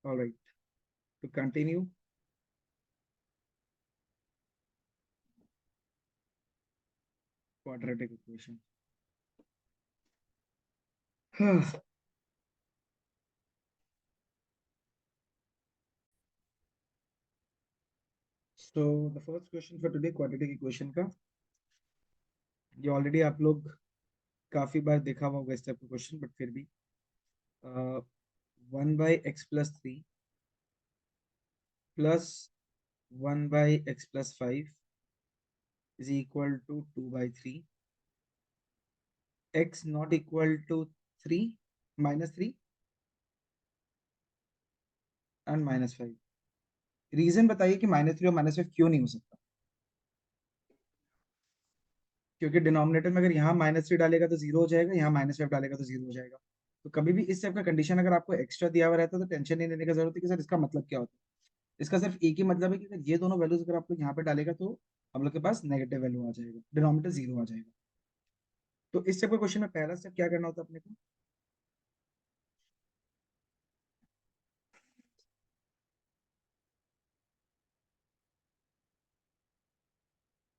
All right. To continue, quadratic equation. So the first question for today, quadratic equation का, ये already आप लोग काफी बार देखा हुआ होगा इस टाइप का क्वेश्चन, बट फिर भी 1/x+3 plus 1/x+5 is equal to 2/3, x not equal to 3, -3 and -5। Reason बताइए कि -3 और -5 क्यों नहीं हो सकता? क्योंकि डिनोमिनेटर में अगर यहाँ -3 डालेगा तो 0 हो जाएगा, यहाँ -5 डालेगा तो 0 हो जाएगा। तो कभी भी इस टाइप का कंडीशन अगर आपको एक्स्ट्रा दिया हुआ रहता है तो टेंशन नहीं लेने की जरूरत है कि सर इसका मतलब क्या होता है। इसका सिर्फ एक ही मतलब है कि अगर ये दोनों वैल्यूज अगर आप लोग यहाँ पे डालेगा तो हम लोग के पास नेगेटिव वैल्यू आ जाएगा, डिनोमिनेटर 0 आ जाएगा। तो इस टाइप का क्वेश्चन में पहला स्टेप क्या करना होता है अपने को?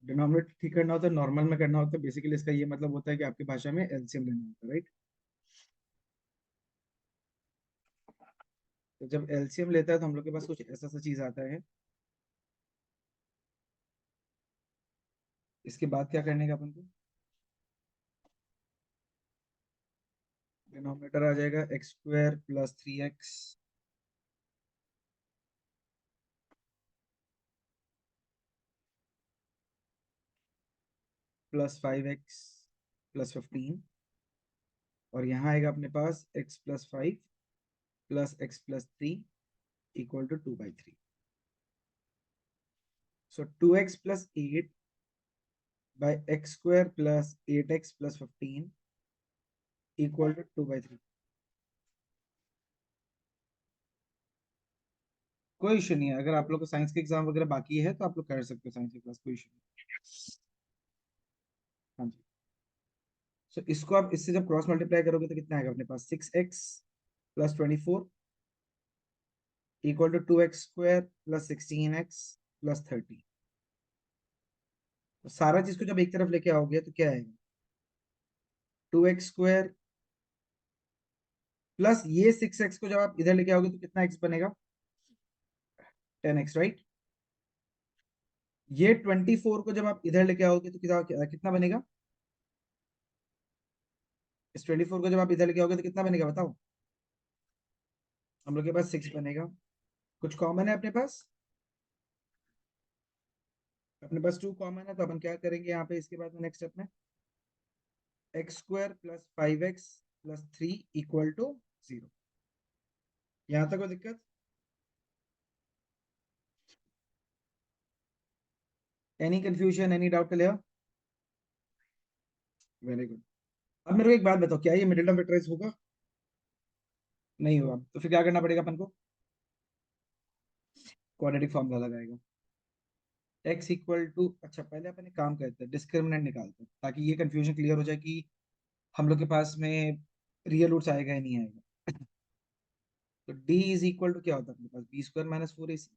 डिनोमिनेटर ठीक करना होता है, नॉर्मल में करना होता है। बेसिकली इसका ये मतलब होता है कि आपकी भाषा में एलसीएम लेना होता है, राइट? तो जब एलसीएम लेता है तो हम लोग के पास कुछ ऐसा सा चीज आता है। इसके बाद क्या करने का अपन को? डिनोमिनेटर आ जाएगा x² + 3x + 5x + 15, और यहाँ आएगा अपने पास x+5 + x+3 = 2/3। So 2x + 8 by x² + 8x + 15 = 2/3। कोई इशू नहीं है, अगर आप लोग को साइंस के एग्जाम वगैरह बाकी है तो आप लोग कर सकते हो साइंस की क्लास, कोई इशू नहीं। हाँ जी। सो इसको आप इससे जब क्रॉस मल्टीप्लाई करोगे तो कितना आएगा अपने पास? 6x + 24 = 2x² + 16x + 30। तो सारा चीज को जब एक तरफ लेके आओगे तो क्या आएगा? 2x² प्लस ये 6x को जब आप इधर लेके आओगे तो कितना x बनेगा? 10x, right? ये 24 को जब आप इधर लेके आओगे तो कितना कितना बनेगा? इस 24 को जब आप इधर लेके आओगे तो कितना बनेगा बताओ? हम लोग के पास 6 बनेगा। कुछ कॉमन है अपने पास? अपने पास 2 कॉमन है, तो अपन क्या करेंगे यहाँ पे इसके बाद में नेक्स्ट स्टेप में? x² + 5x + 3 = 0। यहाँ तक कोई दिक्कत? Any confusion, any doubt clear? Very good. अब मेरे को एक बात बताओ, क्या ये मिडिल टर्म फैक्टराइज होगा? नहीं होगा। तो फिर क्या करना पड़ेगा अपन को? क्वाड्रेटिक फॉर्मूला लगाएगा। x = अच्छा, पहले अपन एक काम करते हैं, डिस्क्रिमिनेंट निकालते हैं ताकि ये कंफ्यूजन क्लियर हो जाए कि हम लोग के पास में रियल रूट्स आएगा या नहीं आएगा। तो d = क्या होता है अपने पास? b² - 4ac।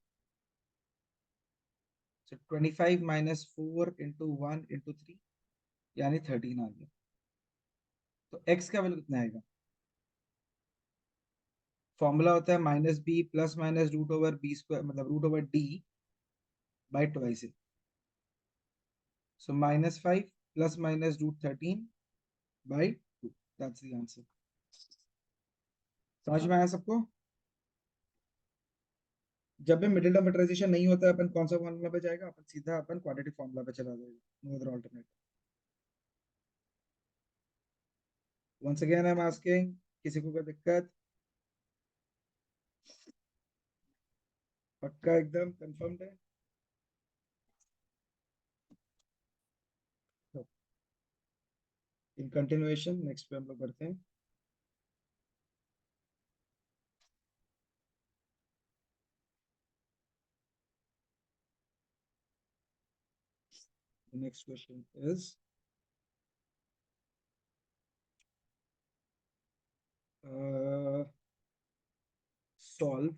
सो 25 - 4 × 1 × 3 यानी 13 आ गया। तो x का वैल्यू कितना आएगा? फॉर्मूला होता है -b ± √/b², मतलब √/d/2। So -5 ± √13/2। That's the answer. समझ में आया सबको? जब भी मिडिल टर्म फैक्टराइजेशन नहीं होता है अपन कौन सा फॉर्मूला पे जाएगा? अपन सीधा अपन क्वाड्रेटिक फॉर्मूला पे चला जाएगा, no other alternate. Once again I am asking, किसी को कोई दिक्कत? पक्का एकदम कंफर्म्ड है? इन कंटिन्यूएशन नेक्स्ट पे हम लोग करते हैं। Next question is solve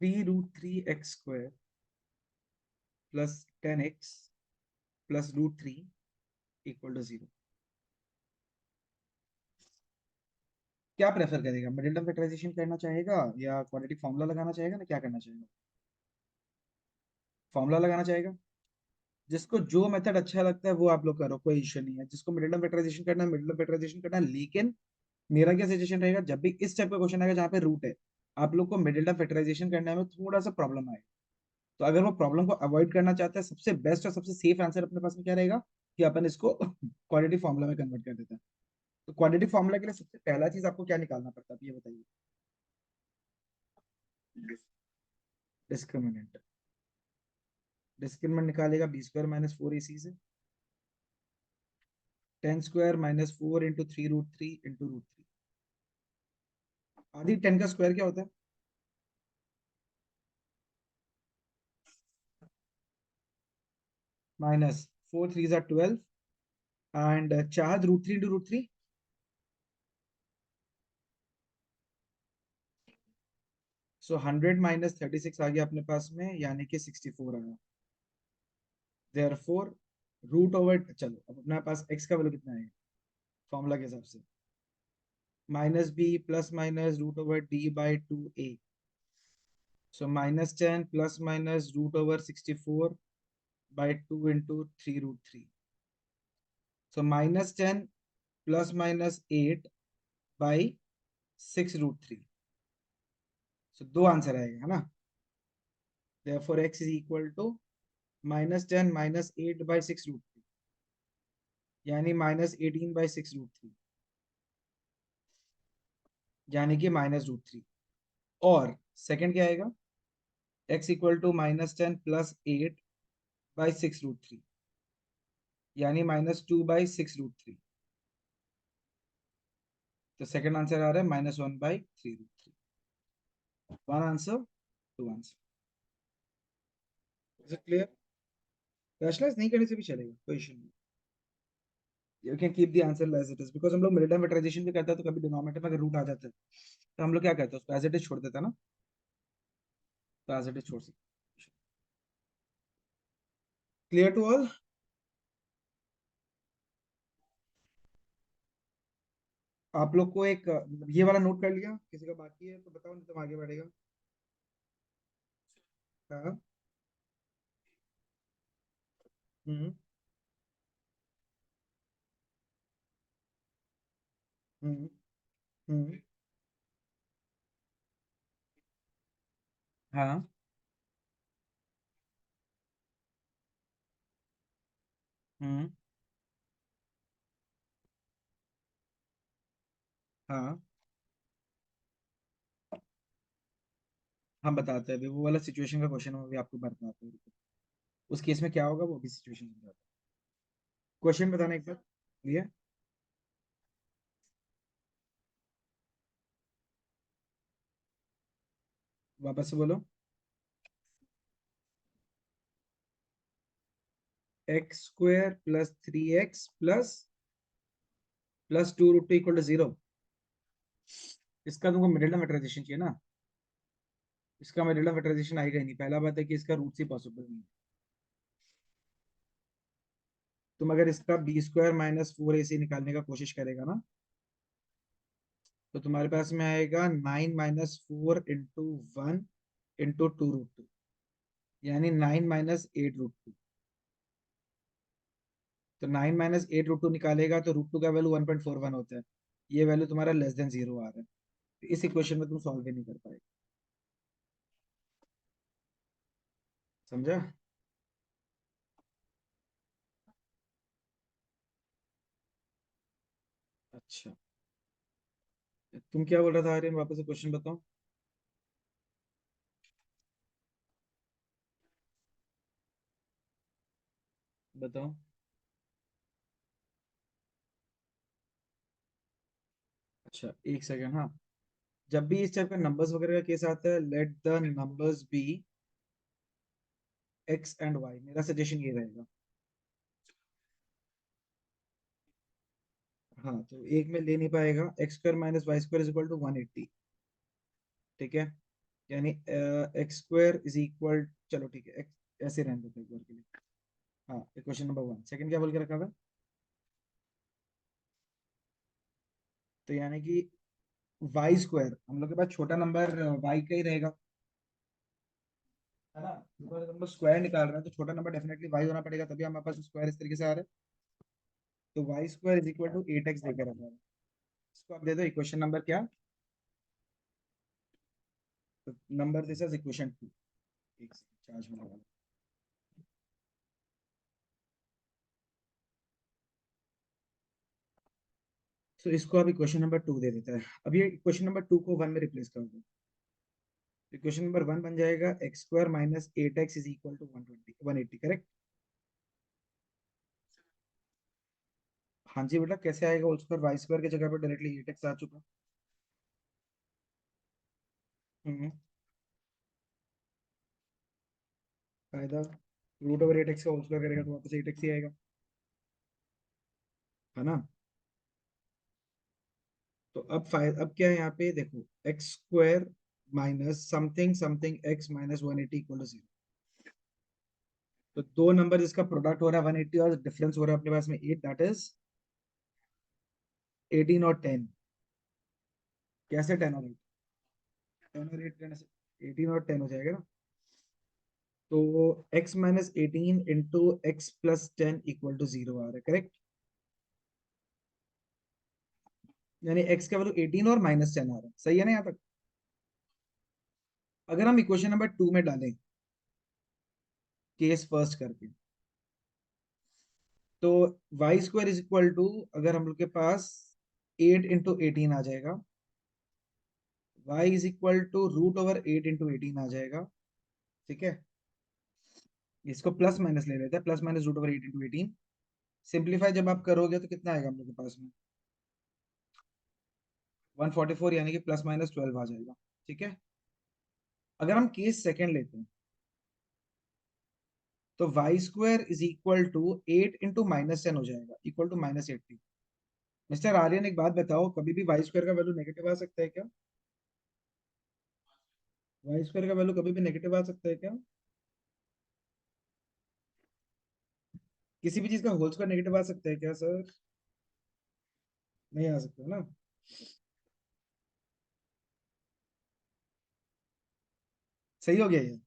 3√3x² plus 10x plus √3 equal to 0। क्या प्रेफर करेगा, मिडिल टर्म फैक्टराइजेशन करना चाहेगा या क्वाड्रेटिक फॉर्मूला लगाना चाहेगा ना, क्या करना चाहेगा? फॉर्मूला लगाना चाहेगा। जिसको जो मेथड अच्छा लगता है वो आप लोग करो, कोई इश्यू नहीं है। जिसको मिडिल टर्म फैक्टराइजेशन करना है मिडिल टर्म फैक्टराइजेशन करना है, लेकिन मेरा क्या सजेशन रहेगा, जब भी इस टाइप का क्वेश्चन आएगा जहाँ पे रूट है, आप लोग को मिडिल टर्म फैक्टराइजेशन करने में थोड़ा सा प्रॉब्लम आए। तो अगर वो प्रॉब्लम को अवॉइड करना चाहते हैं, सबसे बेस्ट और सबसे सेफ आंसर अपने पास में क्या रहेगा कि अपन इसको क्वाड्रेटिक फॉर्मूला में कन्वर्ट कर देते हैं। तो क्वाड्रेटिक फॉर्मूला के लिए सबसे पहला चीज आपको क्या निकालना पड़ता है, ये बताइए। डिस्क्रिमिनेंट। डिस्क्रिमिनेंट निकालेगा b² - 4ac से। 10² - 4 इंटू 3√3 इंटू √3। आदि 10 का स्क्वायर क्या होता है? -4 3 = 12 एंड चार √3 इंटू √3। सो 100 - 36 आ गया अपने पास में, यानी कि 64 आया। देयरफॉर रूट ओवर, चलो अब अपने पास x का वैल्यू कितना है फॉर्मूला के हिसाब से, -b ± √d/2a। सो -10 ± √64/2 इंटू 3√3। सो -10 ± 8/6√3। सो दो आंसर आएगा है ना। therefore x is equal to -10 - 8/6√3, यानी -18/6√3, यानी कि -√3। और सेकंड क्या आएगा, x इक्वल टू -10 + 8/6√3, यानी -2/6√3। तो सेकंड आंसर आ रहा है -1/3√3। One answer, two answer. Is it clear? Rationalise नहीं करने से भी चलेगा, कोई इशू नहीं। You can keep the answer as it is, because हम लोग मिडिल टर्म फैक्टराइजेशन भी करते हैं तो कभी डिनोमिनेटर में अगर रूट आ जाता है तो हम लोग क्या करते हैं, उसको एज इट इज छोड़ देता है ना। तो एज इट इज छोड़ सकते। Clear to all? आप लोग को एक ये वाला नोट कर लिया, किसी का बाकी है तो बताओ, नहीं तो हम आगे बढ़ेगा। हाँ। हम्म। हम्म। हम्म। हाँ। हम्म। हाँ। हम बताते हैं अभी, वो वाला सिचुएशन का क्वेश्चन हम अभी आपको बताते हैं। उस केस में क्या होगा वो भी सिचुएशन समझाते हैं। क्वेश्चन बताना एक बार, क्लियर? वापस से बोलो। x² + 3x +2√2 = 0। इसका तुमको मिडिल टर्म फैक्टराइजेशन चाहिए ना। इसका मिडिल टर्म फैक्टराइजेशन आएगा ही नहीं, पहला बात है कि इसका रूट ही पॉसिबल नहीं है। तुम अगर इसका b² - 4ac निकालने का कोशिश करेगा ना, तो तुम्हारे पास में आएगा 9 - 4 इंटू 1 इंटू 2√2, यानी 9 - 8√2। तो 9 - 8√2 निकालेगा तो √2 का वैल्यू 1.41 होता है। ये वैल्यू तुम्हारा <0 आ रहा है, तो इस इक्वेशन में तुम सॉल्व ही नहीं कर पाएगा। समझा? अच्छा, तुम क्या बोल रहा था आर्यन, वापस से क्वेश्चन बताओ। बताओ। अच्छा एक सेकंड, हाँ। जब भी इस टाइप का नंबर्स वगैरह का केस आता है, let the numbers be x and y, मेरा सजेशन ये रहेगा। हाँ, तो एक में ले नहीं पाएगा, x² - y² = 180। ठीक है, यानी एक्स स्क्वायर इज इक्वल, चलो ठीक है, ऐसे रहने देते हैं एक बार के लिए। हाँ, इक्वेशन नंबर 1, सेकंड क्या बोल के रखा हुआ है? तो यानी कि वाई स्क्वायर, हम लोग के पास छोटा नंबर वाई का ही रहेगा, है ना? बिकॉज हम लोग स्क्वायर निकाल रहे हैं तो छोटा नंबर डेफिनेटली वाई होना पड़ेगा, तभी हमारे पास स्क्वायर इस तरीके से आ रहा है। तो y square is equal to 8x देकर रखा है। इसको आप दे दो इक्वेशन नंबर क्या? तो नंबर दिस इज इक्वेशन 2। एक चार्ज में लगा लो। तो इसको आप इक्वेशन नंबर 2 दे देता है। अब ये इक्वेशन नंबर 2 को 1 में रिप्लेस कर दो। इक्वेशन नंबर 1 बन जाएगा x square minus 8x is equal to 180, correct? हाँ जी बेटा, कैसे आएगा होल स्क्वायर? वाई स्क्वायर की जगह पर डायरेक्टली 8x आ चुका। हम्म। फायदा, रूट ओवर 8x का होल स्क्वायर करेगा तो वापस 8x ही आएगा, है ना? तो अब फायदा, अब क्या है यहाँ पे देखो, x square minus something something x minus 180 equal to 0। तो दो नंबर जिसका प्रोडक्ट हो रहा है 180 और डिफरेंस हो रहा है अपने पास में 8, दैट इज 18 और 10। कैसे 10 और 8? 10 और 8 10 से 18 और 10 हो जाएगा ना? तो x minus 18 into x plus 10 equal to 0 आ रहा है, करेक्ट? यानी x का वैल्यू 18 और माइनस 10 आ रहा है, सही है ना यहाँ तक? अगर हम इक्वेशन नंबर 2 में डालें केस फर्स्ट करके, तो y square is equal to, अगर हम लोग के पास 8 इंटू 18 आ जाएगा, y is equal to root over 8 into 18 आ जाएगा, ठीक है? इसको प्लस माइनस ले लेते हैं, plus minus root over 8 into 18। Simplify जब आप करोगे तो कितना आएगा हम लोग के पास में? 144, यानी कि प्लस माइनस 12 आ जाएगा, ठीक है? अगर हम केस सेकंड लेते हैं, तो y square is equal to 8 into minus 10 हो जाएगा, equal to minus 80। Mister Aryan, एक बात बताओ, कभी भी वाई स्क्वायर का वैल्यू नेगेटिव आ सकता है क्या? वाई स्क्वायर का वैल्यू कभी भी नेगेटिव आ सकता है क्या? किसी भी चीज का होल स्क्वायर नेगेटिव आ सकता है क्या सर? नहीं आ सकता ना? सही हो गया ये?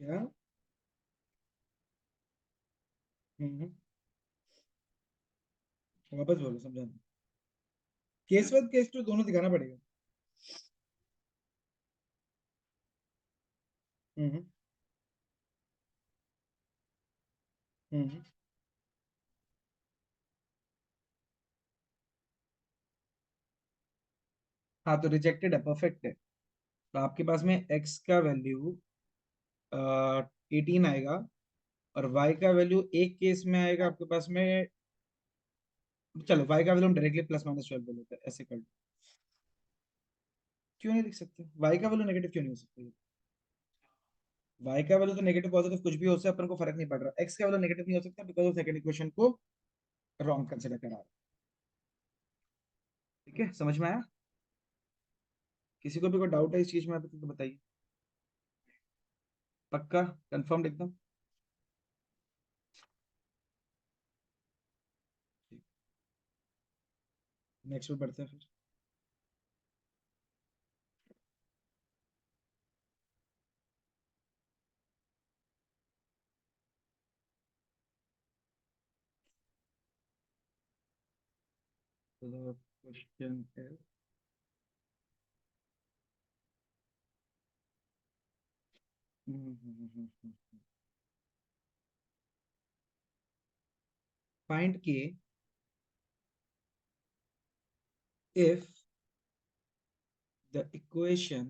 क्या? हम्म। वापस बोलो, समझा नहीं। केस वन केस टू दोनों दिखाना पड़ेगा। हम्म। हम्म। हाँ, तो रिजेक्टेड है, परफेक्ट है। तो आपके पास में एक्स का वैल्यू 18 आएगा, और वाई का वैल्यू एक केस में आएगा आपके पास में। चलो, वाई का वैल्यू हम डायरेक्टली प्लस माइनस 12 ले लेते हैं, ऐसे कर लो। क्यों नहीं लिख सकते? वाई का वैल्यू नेगेटिव क्यों नहीं हो सकता? वाई का वैल्यू तो नेगेटिव पॉजिटिव कुछ भी हो सकता है, अपन को फर्क नहीं पड़ रहा। एक्स का वैल्यू नेगेटिव नहीं हो सकता बिकॉज वो सेकंड इक्वेशन को रॉन्ग कंसिडर करा रहा है। ठीक है, समझ में आया? किसी को भी कोई डाउट है इस चीज में अभी तो बताइए। पक्का? कंफर्म एकदम? नेक्स्ट पे बढ़ते हैं फिर। तो क्वेश्चन है, फाइंड के if the equation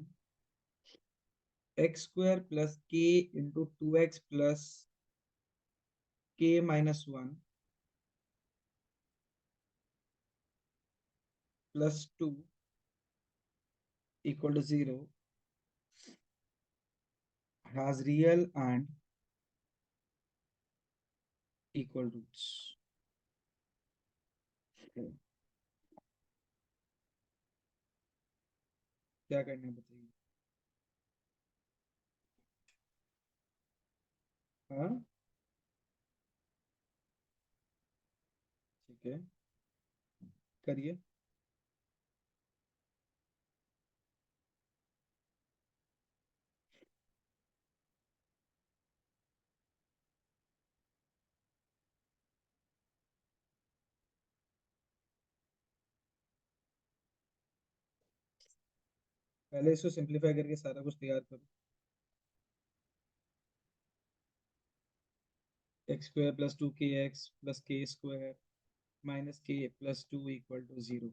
x square plus k into 2x plus k minus 1 plus 2 equal to 0 has real and equal roots. क्या करना है बताइए। हाँ ठीक है, करिए। पहले इसको सिंप्लीफाई करके सारा कुछ तैयार करो। X square plus 2kx plus के square minus k plus 2 equal to 0।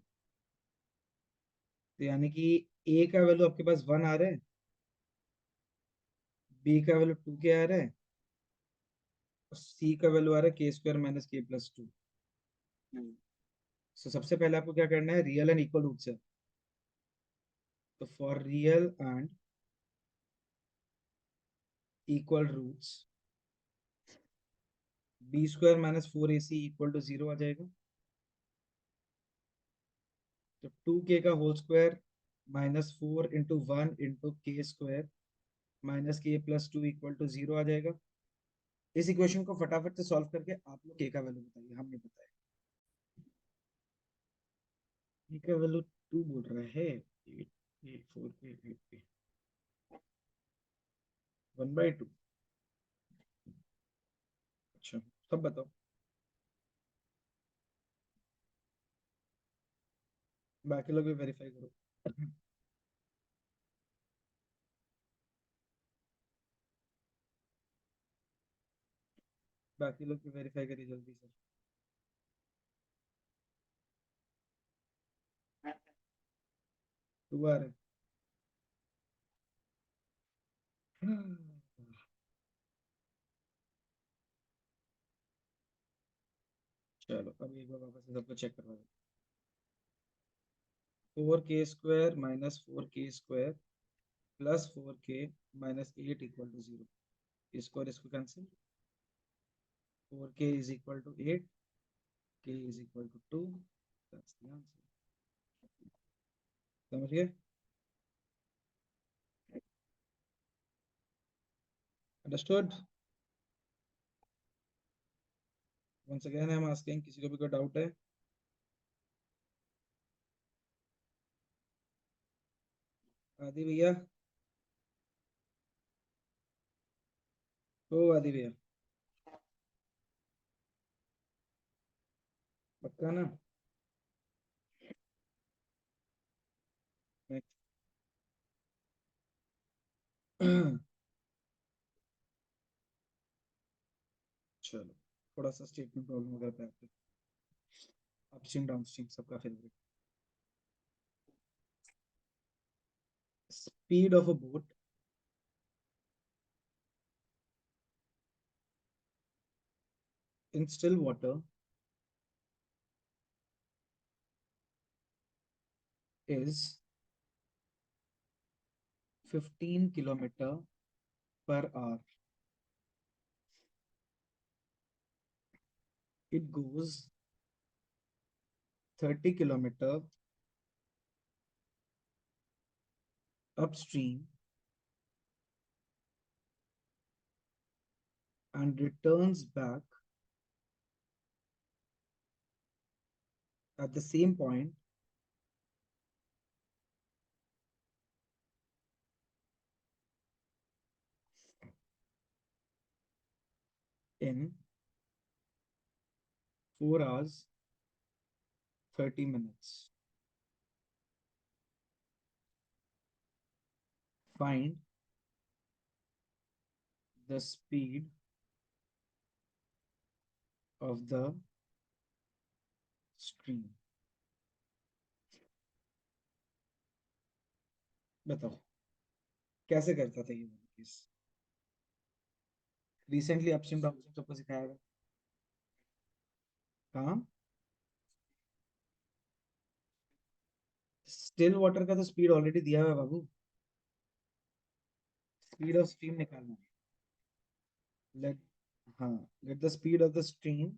तो यानी कि ए का वैल्यू आपके पास 1 आ रहा है, बी का वैल्यू 2k आ रहा है, और सी का वैल्यू आ रहा है के स्क्वायर माइनस के प्लस 2। तो सबसे पहले आपको क्या करना है, रियल एंड इक्वल रूट से। तो for real and equal roots, b square minus 4ac equal to 0 आ जाएगा। तो 2k का whole square minus 4 into 1 into k square minus k plus 2 equal to 0 आ जाएगा। इस इक्वेशन को फटाफट से सॉल्व करके आप लोग के का वैल्यू बताइए, हमने बताया। के का वैल्यू 2 बोल रहा है, 4 1/2। अच्छा, सब बताओ। बाकी लोग भी वेरीफाई करो। बाकी लोग भी वेरीफाई करिए जल्दी से। तू आ रहा है। चलो अब एक बार वापस से सबको चेक करवा दो। 4k² minus 4k² plus 4k minus 8 equal to 0। इसको और इसको cancel. 4k is equal to 8, k is equal to 2। That's the answer. समझ गए? Understood? Once again I am asking, किसी को भी कोई डाउट है? आदि भैया, ओ आदि भैया, पक्का ना? मैं चलो, थोड़ा सा स्टेटमेंट प्रॉब्लम हो जाता है। अपस्ट्रीम डाउनस्ट्रीम सबका favourite. Speed of a boat in still water is 15 kilometer per hour. It goes 30 kilometer upstream and returns back at the same point in 4 hours 30 minutes. Find the speed of the stream. बताओ कैसे करता था ये case? Recently upstream downstream सबको सिखाया है। हाँ, still water का तो स्पीड ऑलरेडी दिया हुआ है बाबू। स्पीड ऑफ स्ट्रीम निकालना है। लेट, हाँ, let the speed of the stream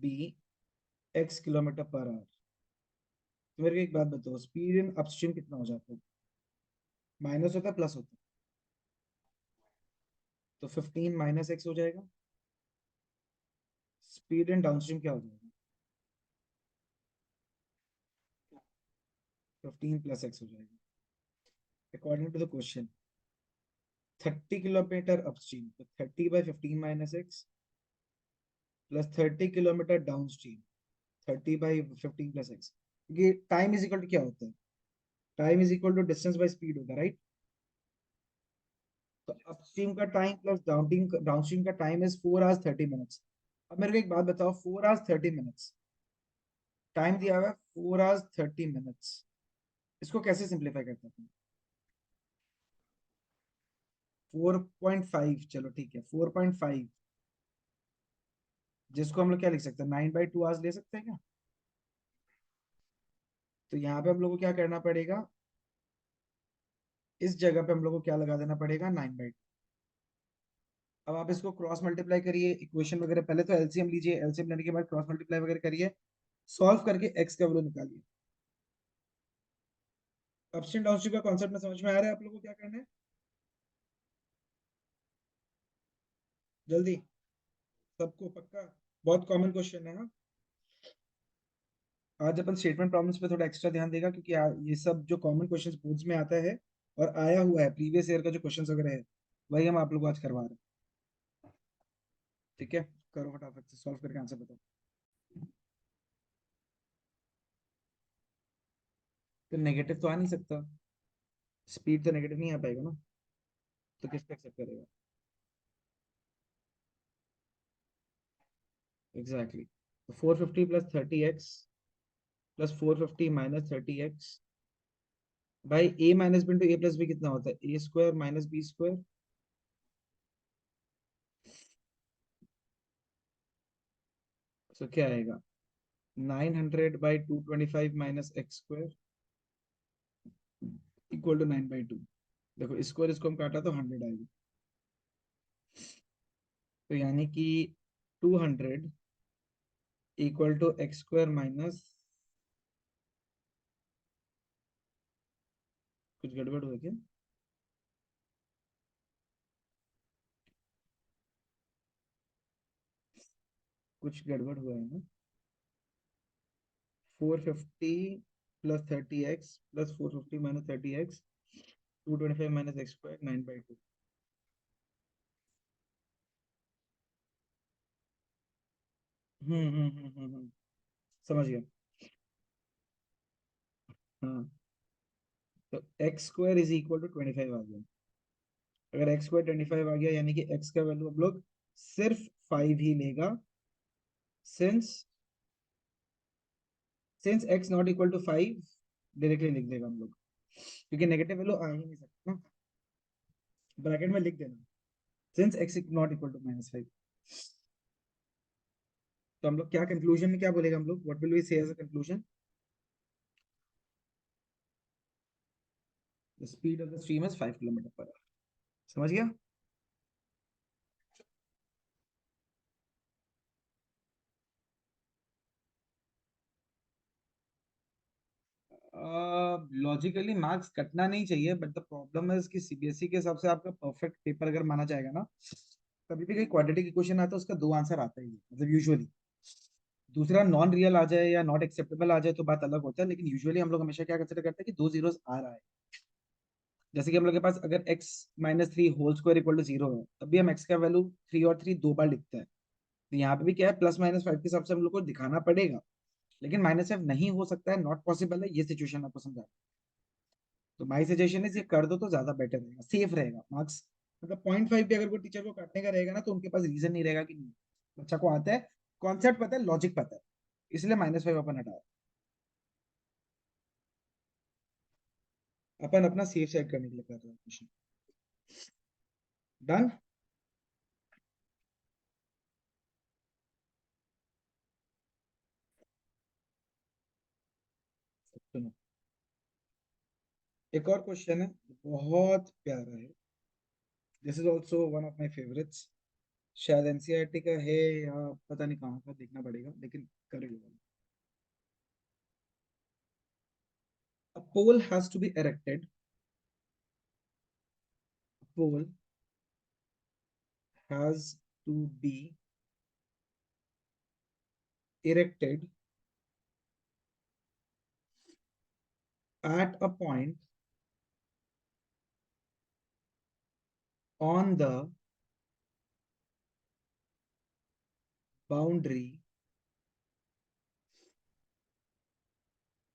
be x kilometre per hour. तो मेरे को एक बात बताओ, स्पीड इन अपस्ट्रीम कितना हो जाता है? माइनस होता है प्लस होता है? तो 15 माइनस एक्स हो जाएगा। स्पीड इन डाउनस्ट्रीम क्या हो जाएगा? 15 प्लस एक्स हो जाएगा। According to the question 30 kilometre upstream, तो 30/15 minus x plus 30 kilometre downstream, 30/15 plus x. ये टाइम इज इक्वल टू क्या होता है? Time is equal to distance by speed होता है, राइट? तो अपस्ट्रीम का टाइम प्लस डाउनस्ट्रीम का टाइम इज 4 hours 30 minutes। अब मेरे को एक बात बताओ, 4 hours 30 minutes टाइम दिया हुआ है, 4 hours 30 minutes, इसको कैसे सिंप्लीफाई करते हैं? 4.5, चलो ठीक है 4.5, जिसको हम लोग क्या लिख सकते हैं, 9/2 hours ले सकते हैं क्या? तो यहाँ पे हम लोग को क्या करना पड़ेगा, इस जगह पे हम लोग को क्या लगा देना पड़ेगा, 9/2। अब आप इसको क्रॉस मल्टीप्लाई करिए, इक्वेशन वगैरह, पहले तो एलसीएम लीजिए, एलसीएम लेने के बाद क्रॉस मल्टीप्लाई वगैरह करिए, सॉल्व करके एक्स का वैल्यू निकालिए। अपस्ट्रीम डाउनस्ट्रीम का कॉन्सेप्ट में समझ में आ रहा है आप लोगों को क्या करना है? जल्दी, सबको पक्का? बहुत कॉमन क्वेश्चन है, हाँ। आज अपन स्टेटमेंट प्रॉब्लम्स पे थोड़ा एक्स्ट्रा ध्यान देगा, क्योंकि ये सब जो कॉमन क्वेश्चंस बोर्ड्स में आता है और आया हुआ है प्रीवियस ईयर का जो क्वेश्चंस वगैरह है, वही हम आप लोग को आज करवा रहे हैं। ठीक है, करो फटाफट से सॉल्व करके आंसर बताओ। तो नेगेटिव तो आ नहीं सकता, स्पीड तो नेगेटिव नहीं आ पाएगा ना, तो किस पे एक्सेप्ट करेगा? एग्जैक्टली, तो 450 plus 30x plus 450 minus 30x, भाई a minus b into a plus b कितना होता है, a square minus b square. तो क्या आएगा, 900/225 minus x square equal to 9/2। देखो इसको और इसको हम काटा तो 100 आएगा, तो यानी कि 200 equal to x square minus, कुछ गड़बड़ हुआ क्या? कुछ गड़बड़ हुआ है ना? 450 plus 30x plus 450 minus 30x, 225 minus x square 9/2। समझ गया। हाँ, तो x square is equal to 25 आ गया। अगर एक्स स्क्वायर 25 आ गया, यानी कि एक्स का वैल्यू हम लोग सिर्फ 5 ही लेगा, since since x not equal to 5, directly लिख देगा हम लोग, क्योंकि नेगेटिव वैल्यू आ ही नहीं सकता ना, ब्रैकेट में लिख देना since x not equal to -5। तो हम लोग क्या कंक्लूजन में क्या बोलेगा हम लोग, what will we say as a conclusion? The speed of the stream is 5 kilometre per hour. समझ गया? लॉजिकली मार्क्स कटना नहीं चाहिए, बट द प्रॉब्लम है कि सीबीएसई के हिसाब से आपका परफेक्ट पेपर अगर माना जाएगा ना, कभी भी कोई क्वाड्रेटिक इक्वेशन आता है उसका दो आंसर आता ही है, मतलब यूजुअली। दूसरा नॉन रियल आ जाए या नॉट एक्सेप्टेबल आ जाए तो बात अलग होता है, लेकिन यूजुअली हम लोग हमेशा क्या कंसिडर करते हैं कि दो जीरोस आ रहा है। जैसे कि हम लोग के पास अगर x -3 whole square equal to 0 है, तब भी हम x का वैल्यू 3 और 3 दो बार लिखते हैं। तो यहाँ पे भी क्या है, +-5 के हिसाब से हम लोग को दिखाना पड़ेगा, लेकिन -5 नहीं हो सकता है, नॉट पॉसिबल है, ये सिचुएशन आपको समझा। तो माई सजेशन इज ये कर दो तो ज्यादा बेटर रहेगा, सेफ रहेगा मार्क्स। मतलब 0.5 भी अगर कोई टीचर को काटने का रहेगा ना, तो उनके पास रीजन नहीं रहेगा कि नहीं, बच्चा को आता है, कॉन्सेप्ट पता है, लॉजिक पता है, इसलिए -5 अपन हटाया। अपन अपना सेफ साइड करने के लिए कर रहे हैं क्वेश्चन। डन। सुनो, एक और क्वेश्चन है, बहुत प्यारा है, this is also one of my favourites. शायद एनसीईआरटी का है या पता नहीं कहाँ का, देखना पड़ेगा, लेकिन करेगा। A pole has to be erected. A pole has to be erected at a point on the boundary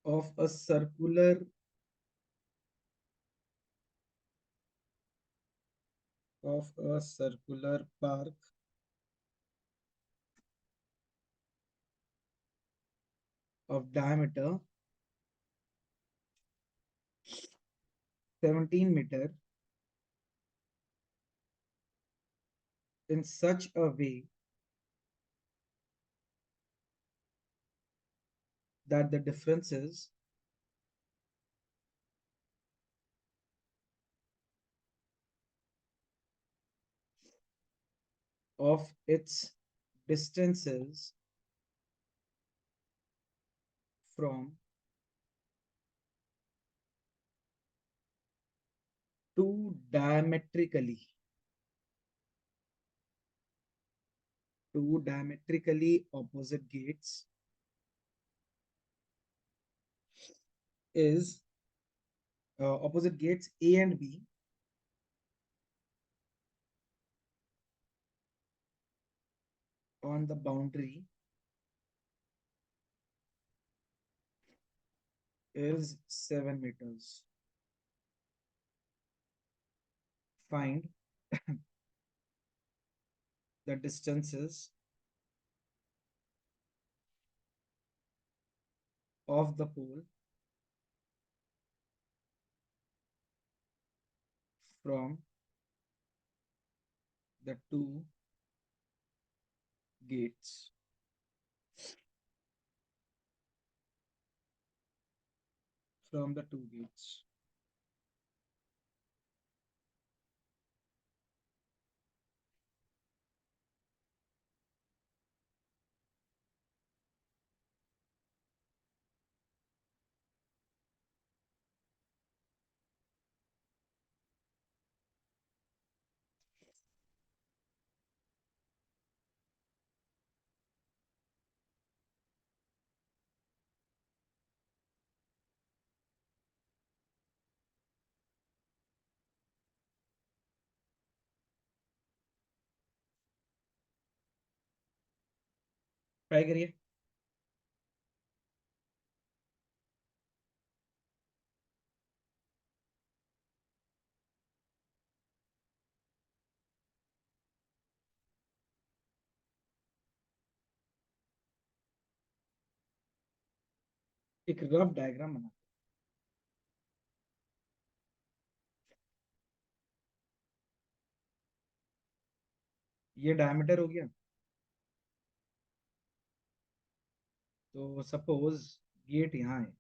of a circular park of diameter 17 meter in such a way that the differences of its distances from two diametrically opposite gates is opposite gates A and B on the boundary is 7 meters. Find the distances of the pole from the two gates. From the two gates. Try करिए। एक rough diagram बना। ये diameter हो गया। तो suppose gate यहाँ है।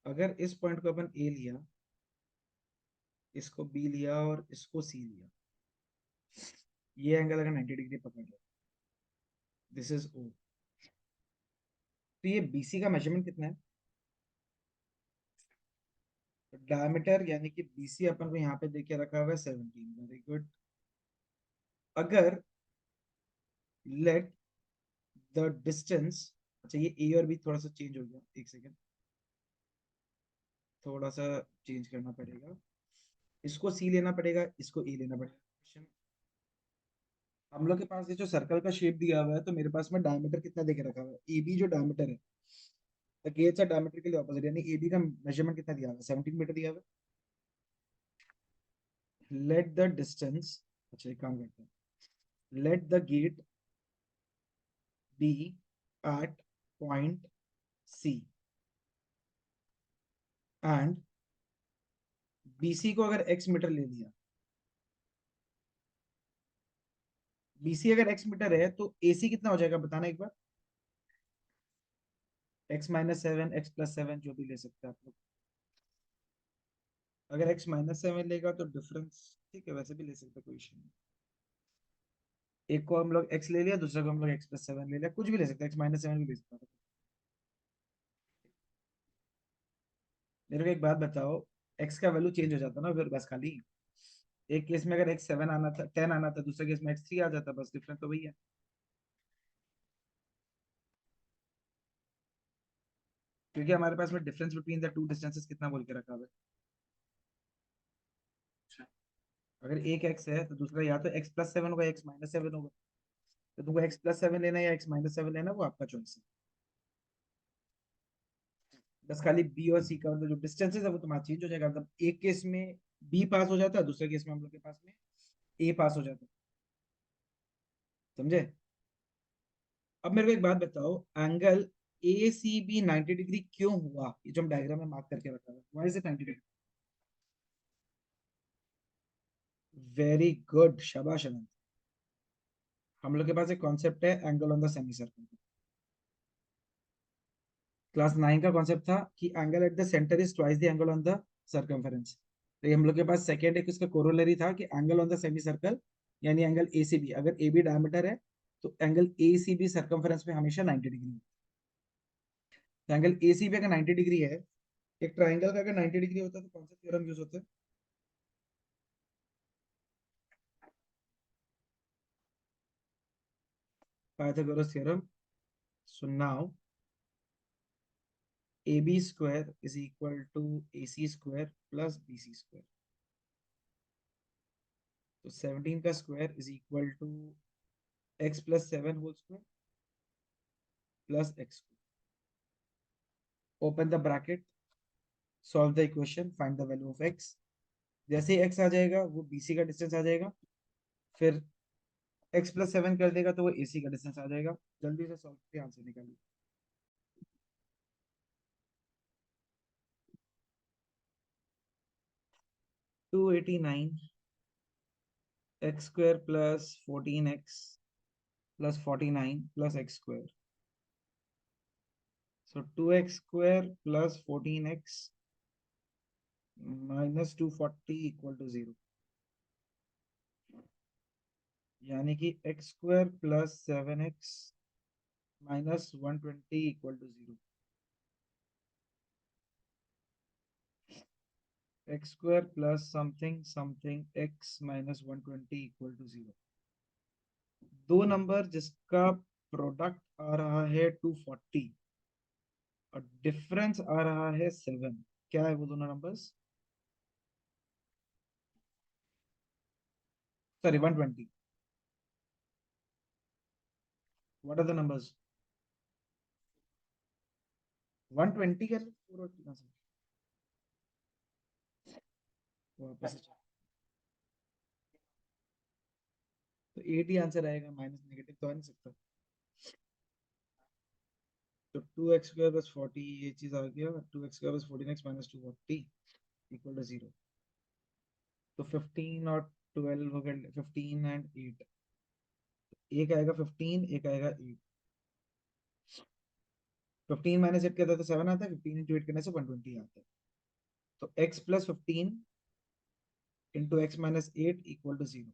अगर इस पॉइंट को अपन ए लिया, इसको बी लिया और इसको सी लिया, ये एंगल अगर 90 डिग्री पकड़ लिया, दिस इज ओ, तो ये बीसी का मेजरमेंट कितना है? तो डायमीटर यानी कि बीसी अपन को यहाँ पे देके रखा हुआ है 17। Very good. अगर लेट द डिस्टेंस, अच्छा ये ए और बी थोड़ा सा चेंज हो गया, एक सेकेंड, थोड़ा सा चेंज करना पड़ेगा। इसको सी लेना पड़ेगा, इसको ए लेना पड़ेगा। हम लोग के पास ये जो सर्कल का शेप दिया हुआ है, तो मेरे पास में डायमीटर कितना देके रखा हुआ है? ए बी जो डायमीटर है, the gates are diametrically opposite, यानी ए बी का मेजरमेंट कितना दिया हुआ है? 17 मीटर दिया हुआ है। लेट द डिस्टेंस, अच्छा एक काम करते हैं, let the gate be at point C and BC को अगर एक्स मीटर ले लिया, बीसी अगर एक्स मीटर है तो एसी कितना हो जाएगा बताना एक बार। x-7 x+7 जो भी ले सकते हैं आप लोग। अगर x-7 लेगा तो डिफरेंस ठीक है, वैसे भी ले सकते हैं, कोई इशू नहीं। एक को हम लोग x ले लिया, दूसरे को हम लोग x+7 ले लिया, कुछ भी ले सकते हैं, x-7 भी ले सकते हैं। मेरे को एक बात बताओ, x का वैल्यू चेंज हो जाता ना फिर बस खाली। एक केस में अगर x7 आना था, 10 आना था, दूसरे केस में x3 आ जाता, बस डिफरेंस तो वही है। क्योंकि हमारे पास में difference between the two distances कितना बोल के रखा हुआ है। अगर एक x है तो दूसरा या तो x+7 होगा, x-7 होगा। तो तुमको x+7 लेना है या x-7 लेना है, वो आपका चॉइस है। बस खाली b और c का मतलब जो डिस्टेंसेस है वो तुम्हारा चेंज हो जाएगा, मतलब एक केस में b पास हो जाता है, दूसरे केस में हम लोग के पास में a पास हो जाता है। समझे? अब मेरे को एक बात बताओ, angle A C B 90 degree क्यों हुआ, ये जो हम डायग्राम में मार्क करके रखा है, why is it 90 degree? Very good, शाबाश अनंत। हम लोग के पास एक कॉन्सेप्ट है angle on the semi circle. Class 9 का कॉन्सेप्ट था कि angle at the centre is twice the angle on the circumference. तो ये हम लोग के पास सेकेंड एक इसका कोरोलरी था कि angle on the semicircle, यानी एंगल ए सी बी, अगर ए बी डायमीटर है तो angle A C B circumference में हमेशा 90 डिग्री है। तो एंगल ए सी बी अगर 90 डिग्री है, एक ट्राइंगल का अगर 90 डिग्री होता है तो कौन सा थ्योरम यूज होता है? Pythagoras theorem. So now A B square is equal to A C square plus B C square. तो 17 का square is equal to x+7 whole square plus x। Open the bracket, solve the equation, find the value of x। जैसे ही x आ जाएगा वो bc का distance आ जाएगा, फिर x+7 कर देगा तो वो ac का डिस्टेंस आ जाएगा। जल्दी से सॉल्व करके आंसर निकालिए। 289 x square plus 14x plus 49 plus x square. So 2x square plus 14x minus 240 equal to 0, यानी कि x square plus 7x minus 120 equal to 0। X square plus something something x minus 120 equal to 0। दो number जिसका product आ रहा है 240 और difference आ रहा है 7, क्या है वो दोनों numbers? Sorry 120। What are the numbers? 120 कर पूरा कितना से वापस से check। तो 8 ही आंसर आएगा, माइनस नेगेटिव तो आ नहीं सकता। तो 2x स्क्वायर प्लस 40, ये चीज आ गया, 2x square plus 14x minus 240 equal to 0। तो 15 और 12 हो गए, 15 एंड 8। एक आएगा 15, एक आएगा 8। 15 माइनस 8 करता है तो 7 आता है, 15 इंटू 8 करने से 120 आता है। तो x+15 into x minus 8 equal to 0।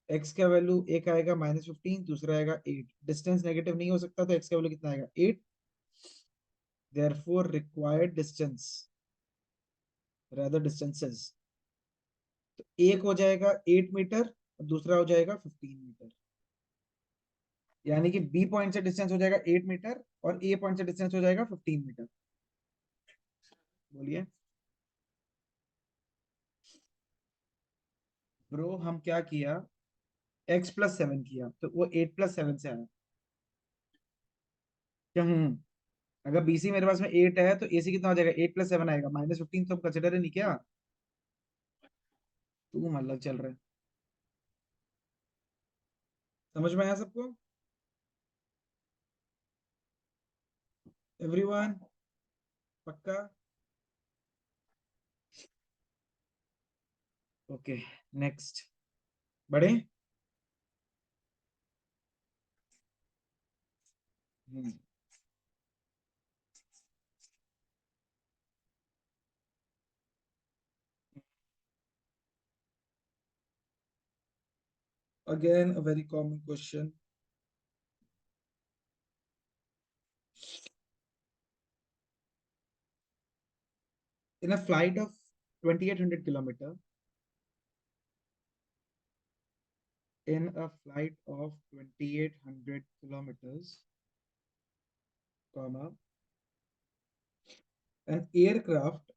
x का वैल्यू एक आएगा -15, दूसरा आएगा 8। डिस्टेंस नेगेटिव नहीं हो सकता, तो x का वैल्यू कितना आएगा 8। Therefore required distance, rather distances, तो एक हो जाएगा 8 मीटर और दूसरा हो जाएगा 15 मीटर। यानी कि बी पॉइंट से डिस्टेंस हो जाएगा 8 मीटर और ए पॉइंट से डिस्टेंस हो जाएगा 15 मीटर। बोलिए ब्रो, हम क्या किया, x+7 किया तो वो 8+7 से आया। क्या अगर बीसी मेरे पास में 8 है तो एसी कितना हो जाएगा, 8+7 आएगा, -15 तो हम कंसिडर ही नहीं किया। तू मतलब चल रहा है। समझ में आया सबको? एवरीवन? पक्का? Okay, next. बढ़े? हम्म Again, a very common question. In a flight of 2800 kilometer, in a flight of 2800 kilometers, comma, an aircraft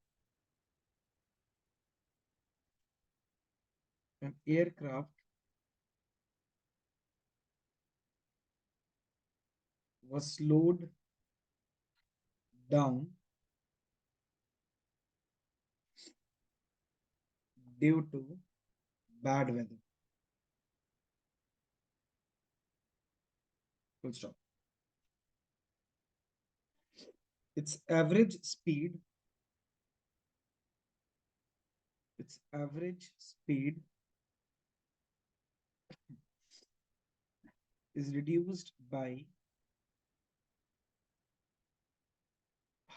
was slowed down due to bad weather. Full stop. Its average speed, its average speed is reduced by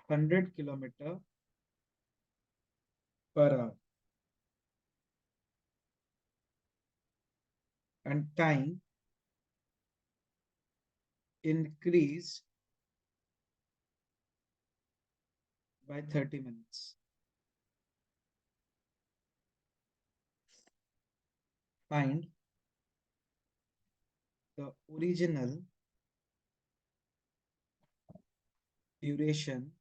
100 kilometer per hour, and time increased by 30 minutes. Find the original duration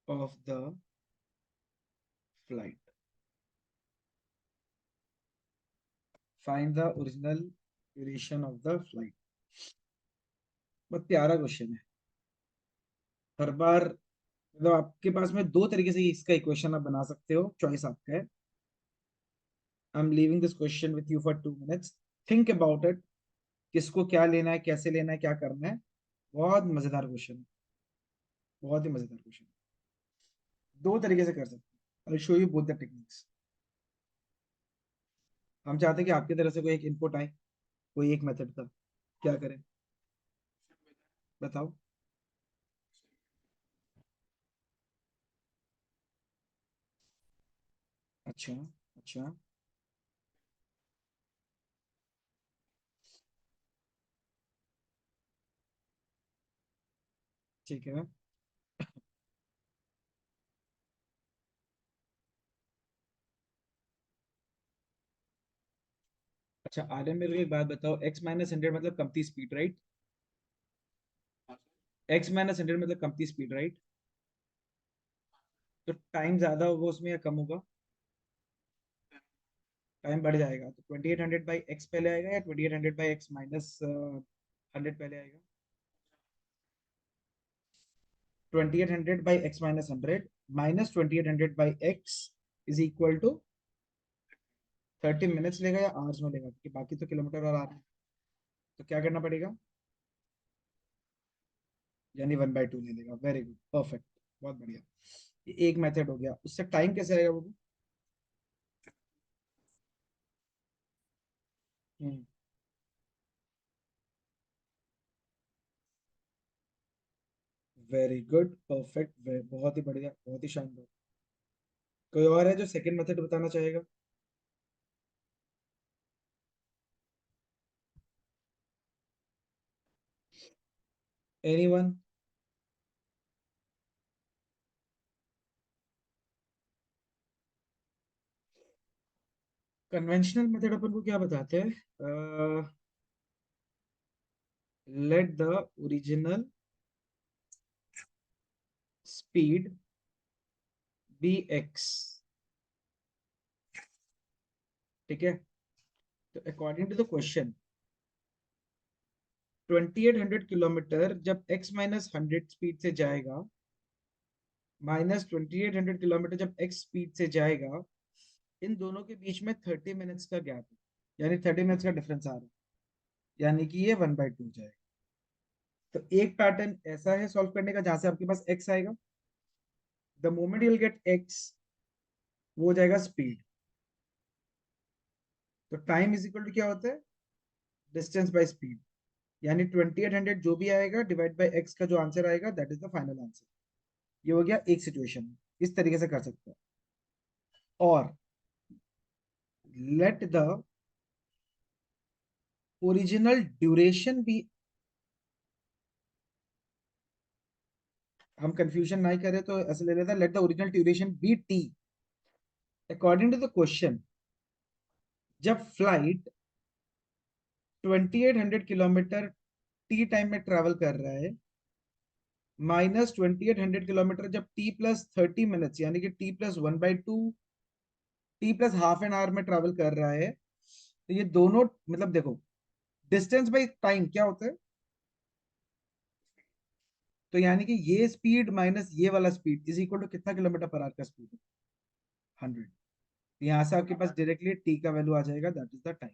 of the flight. Find the original duration of the flight. बहुत प्यारा question है. हर बार मतलब आपके पास में दो तरीके से इसका इक्वेशन आप बना सकते हो, चॉइस आपका है. I am leaving this question with you for 2 minutes. Think about it. किसको क्या लेना है, कैसे लेना है, क्या करना है. बहुत मजेदार क्वेश्चन है, बहुत ही मजेदार क्वेश्चन. दो तरीके से कर सकते हैं. I show you both the techniques. हम चाहते हैं कि आपकी तरफ से कोई एक इनपुट आए, कोई एक मेथड का. क्या करें, बताओ. अच्छा. अच्छा. ठीक है. अच्छा आर्यन, मेरे को एक बात बताओ. x-100 मतलब कंपनी स्पीड, राइट? x-100 मतलब कंपनी स्पीड, राइट? तो टाइम ज्यादा होगा उसमें या कम होगा? टाइम बढ़ जाएगा. तो 2800 बाई एक्स पहले आएगा या 2800 बाई एक्स माइनस 100 पहले आएगा? 2800 by x minus 100 minus 2800 by x is equal to 30 minutes लेगा या आवर्स में लेगा, क्योंकि बाकी तो किलोमीटर और आवर. तो क्या करना पड़ेगा? यानी 1/2 ले लेगा. Very good, perfect. बहुत बढ़िया. ये एक मेथड हो गया. उससे टाइम कैसे आएगा वो? हम्म. Very good, perfect. बहुत ही बढ़िया, बहुत ही शानदार. कोई और है जो सेकंड मेथड बताना चाहेगा? एनीवन? कन्वेंशनल मेथड अपन को क्या बताते हैं? Let the original speed be x. ठीक है. तो according to the question, 2800 kilometre जब x माइनस 100 स्पीड से जाएगा, माइनस 2800 किलोमीटर जब x स्पीड से जाएगा, इन दोनों के बीच में 30 मिनट्स का गैप है, यानी 30 मिनट्स का डिफरेंस आ रहा है. यानी कि ये 1/2 जाएगा. तो एक पैटर्न ऐसा है सॉल्व करने का जहां से आपके पास x आएगा. The moment you will get x, वो हो जाएगा स्पीड. तो टाइम इज इक्वल टू क्या होता है? Distance by speed. यानी 2800 जो भी आएगा डिवाइड बाय x का जो आंसर आएगा, that is the final answer. ये हो गया एक सिचुएशन. इस तरीके से कर सकते हैं. और let the original duration be, हम कंफ्यूजन नहीं करें तो ऐसे ले लेते हैं, let the original duration be t according to the question, जब फ्लाइट 2800 किलोमीटर टी टाइम में ट्रेवल कर रहा है, माइनस 2800 किलोमीटर जब टी प्लस 30 मिनट्स यानी कि T plus 1/2 T plus half an hour में ट्रेवल कर रहा है, तो ये दोनों मतलब देखो, डिस्टेंस बाई टाइम क्या होता है, तो यानी कि ये स्पीड माइनस ये वाला स्पीड इज इक्वल टू कितना किलोमीटर पर आवर का स्पीड है, 100। यहाँ से आपके पास डायरेक्टली टी का वैल्यू आ जाएगा, दैट इज द टाइम।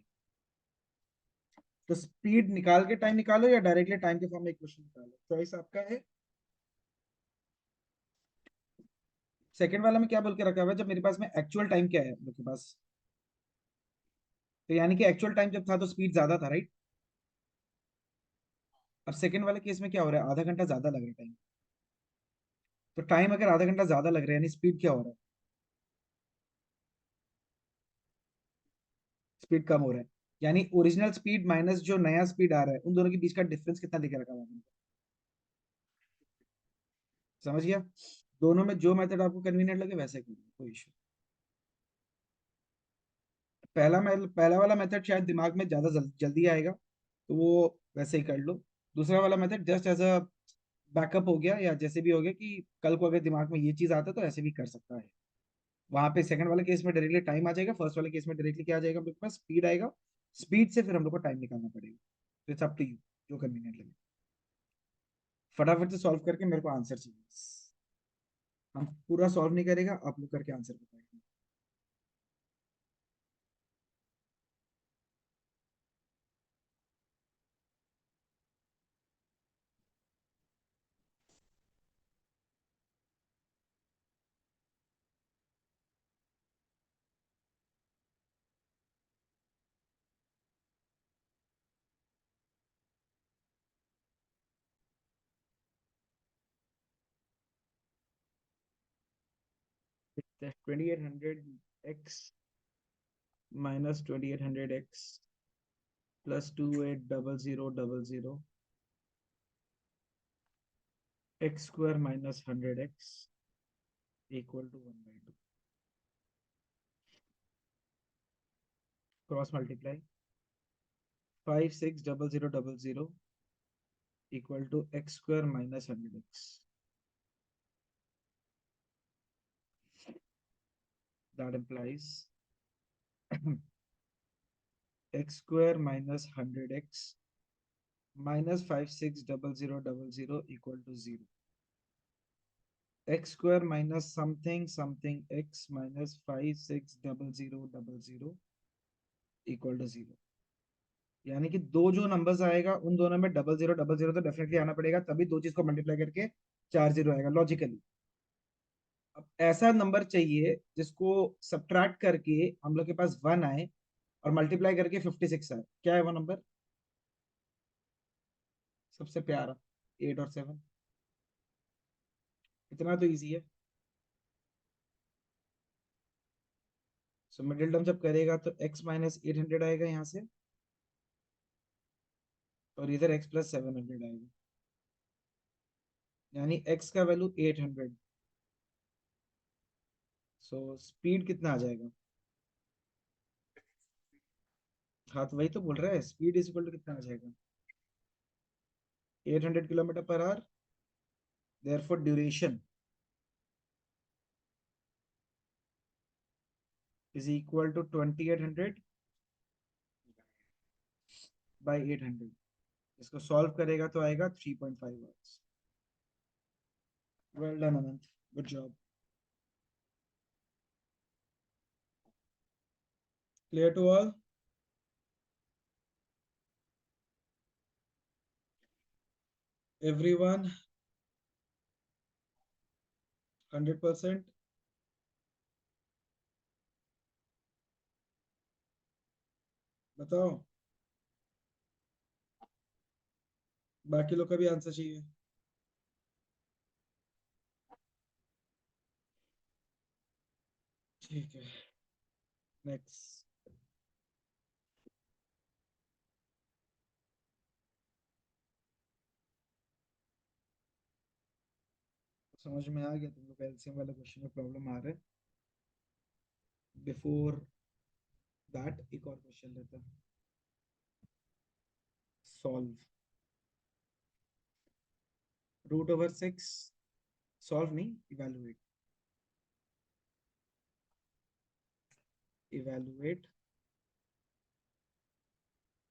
तो स्पीड निकाल के टाइम निकालो या डायरेक्टली टाइम के फॉर्म में इक्वेशन निकालो, चॉइस आपका है। सेकंड वाला में क्या बोल के रखा हुआ है, जब मेरे पास में एक्चुअल टाइम क्या है मेरे पास, तो यानी कि एक्चुअल टाइम जब था तो स्पीड ज्यादा था, राइट। अब सेकंड वाले केस में क्या हो रहा है, आधा घंटा ज्यादा लग रहा है टाइम। तो टाइम अगर आधा घंटा ज्यादा लग रहा है यानी स्पीड क्या हो रहा है, स्पीड कम हो रहा है। यानी ओरिजिनल स्पीड माइनस जो नया स्पीड आ रहा है, उन दोनों के बीच का डिफरेंस कितना दिख रखा है, समझ गया। दोनों में जो मेथड आपको कन्वीनियंट लगे वैसे करिए, कोई इशू। पहला वाला मेथड शायद दिमाग में ज्यादा जल्दी आएगा, तो वो वैसे ही कर लो। दूसरा वाला method just as a backup हो गया, या जैसे भी हो गया कि कल को अगर दिमाग में ये चीज आता है तो ऐसे भी कर सकता है। वहां पे सेकंड वाले केस में डायरेक्टली टाइम आ जाएगा, फर्स्ट वाले केस में डायरेक्टली क्या आ जाएगा, मेरे पास स्पीड आएगा। स्पीड से फिर हम लोग को टाइम निकालना पड़ेगा, तो इट्स अप टू यू, जो कन्वीनियंट लगे। फटाफट से सॉल्व करके मेरे को आंसर चाहिए बस। हम पूरा सॉल्व नहीं करेगा, आप लोग करके आंसर बताएंगे। 2800x minus 2800x plus 280000 x square minus 100x equal to 1/2। Cross multiply 560000 equal to x square minus 100x, that implies x square minus 100x minus 560000 equal to 0। X square minus something something x minus 560000 equal to 0। यानी कि दो जो numbers आएगा उन दोनों में double zero तो definitely आना पड़ेगा, तभी दो चीज को मल्टीप्लाई करके 4 0 आएगा लॉजिकली। अब ऐसा नंबर चाहिए जिसको सब्ट्रैक्ट करके हम लोग के पास 1 आए और मल्टीप्लाई करके 56 आए, क्या है वो नंबर, सबसे प्यारा 8 और 7। इतना तो इजी है। सो मिडिल टर्म जब करेगा तो x माइनस 800 आएगा यहाँ से, और इधर x प्लस 700 आएगा, यानी x का वैल्यू 800। सो स्पीड कितना आ जाएगा, हाँ तो वही तो बोल रहा है, स्पीड इज इक्वल टू कितना आ जाएगा, 800 kilometre per hour. Therefore duration is equal to 2800 by 800। इसको सॉल्व करेगा तो आएगा 3.5 hours. Well done Anant, good job. Clear to all. Everyone 100%। बताओ, बाकी लोग का भी आंसर चाहिए। ठीक है, नेक्स्ट। समझ में आ गया तुम लोग एलसीएम वाले क्वेश्चन में प्रॉब्लम आ रहा है? बिफोर दैट एक और क्वेश्चन लेते हैं। Solve root over six, solve नहीं, evaluate. Evaluate